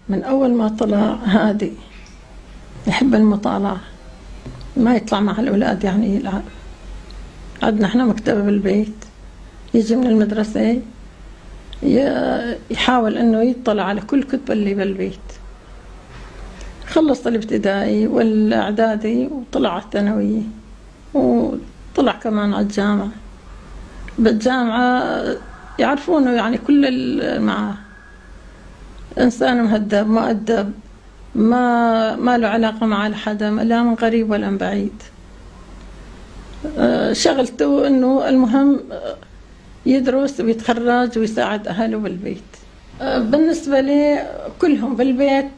من أول ما طلع هادي، يحب المطالعة، ما يطلع مع الأولاد يعني يلعب. عندنا احنا مكتبة بالبيت، يجي من المدرسة يحاول انه يطلع على كل كتب اللي بالبيت. خلص الابتدائي والاعدادي وطلع على الثانوية، وطلع كمان على الجامعة. بالجامعة يعرفونه يعني كل معاه إنسان مهذب مؤدب، ما له علاقة مع حدا، لا من قريب ولا من بعيد. شغلته إنه المهم يدرس ويتخرج ويساعد أهله بالبيت. بالنسبة لي كلهم بالبيت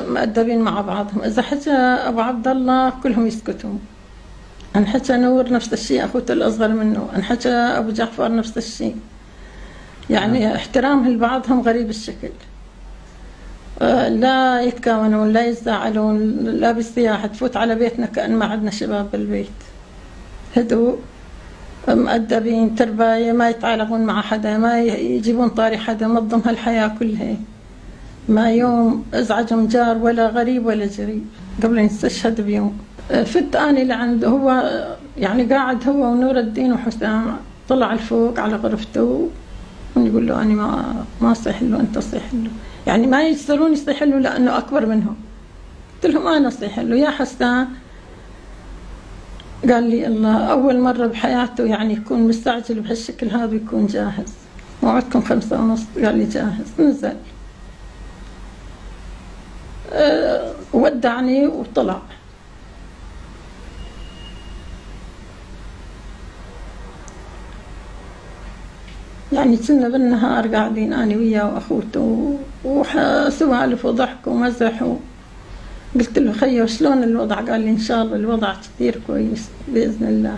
مؤدبين مع بعضهم. إذا حكى أبو عبد الله كلهم يسكتون، أن حكى نور نفس الشيء، أخوته الأصغر منه، أن حكى أبو جعفر نفس الشيء. يعني احترامهم لبعضهم غريب الشكل. لا يتكاونون، لا يتزاعلون، لا بالسياحة تفوت على بيتنا كأن ما عندنا شباب بالبيت. هدوء، مؤدبين، ترباية، ما يتعالقون مع حدا، ما يجيبون طاري حدا، منظم هالحياة كلها. ما يوم ازعجهم جار ولا غريب ولا جريب قبل أن يستشهد بيوم. فت أنا لعنده، هو يعني قاعد هو ونور الدين وحسام، طلع الفوق على غرفته ويقول له أنا ما صيح له، أنت صيح له. يعني ما يقدرون يصيح له لأنه أكبر منهم. قلت لهم أنا صيح له يا حسان. قال لي الله أول مرة بحياته يعني يكون مستعجل بهالشكل هذا ويكون جاهز. موعدكم 5:30. قال لي جاهز. نزل ودعني وطلع. يعني كنا بالنهار قاعدين أنا وياه وأخوته وسوالف وضحك ومزح قلت له خيو شلون الوضع؟ قال لي إن شاء الله الوضع كثير كويس بإذن الله.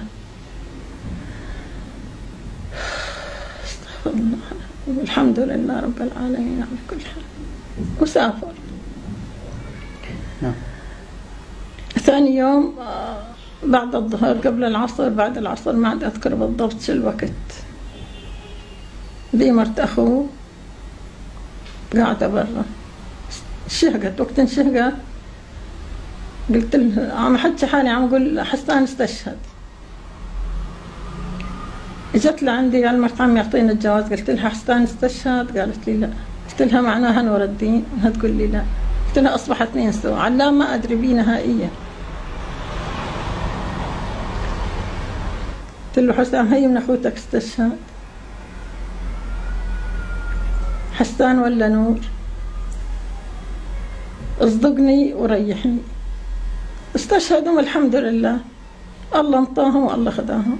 استغفر الله والحمد لله رب العالمين على كل حال. وسافر. ثاني يوم بعد الظهر قبل العصر، بعد العصر ما عاد أذكر بالضبط شو الوقت، بي مرت أخوه قاعدة برا، شهقت. وقت انشهقت قلت له عم حكي حالي عم أقول حسان استشهد. اجت لعندي قال مرت عم يعطينا الجواز. قلت لها حسان استشهد؟ قالت لي لا. قلت لها معناها نور الدين؟ تقول لي لا. قلت لها أصبح 2 سوا. علام ما أدري بيه نهائيا. قلت له حسام هي من أخوتك استشهد، حسان ولا نور؟ اصدقني وريحني. استشهدوا والحمد لله، الله انطاهم والله خداهم.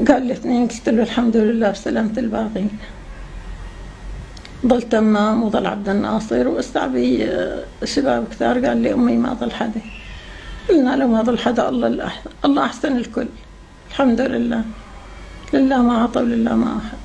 قال لي 2. قلت له الحمد لله بسلامة الباقين. ضل تمام وضل عبد الناصر واستعبي شباب كثار. قال لي أمي ما ضل حدا. قلنا له ما ضل حدا، الله أحسن الكل. الحمد لله، لله ما عطى ولله ما أخذ.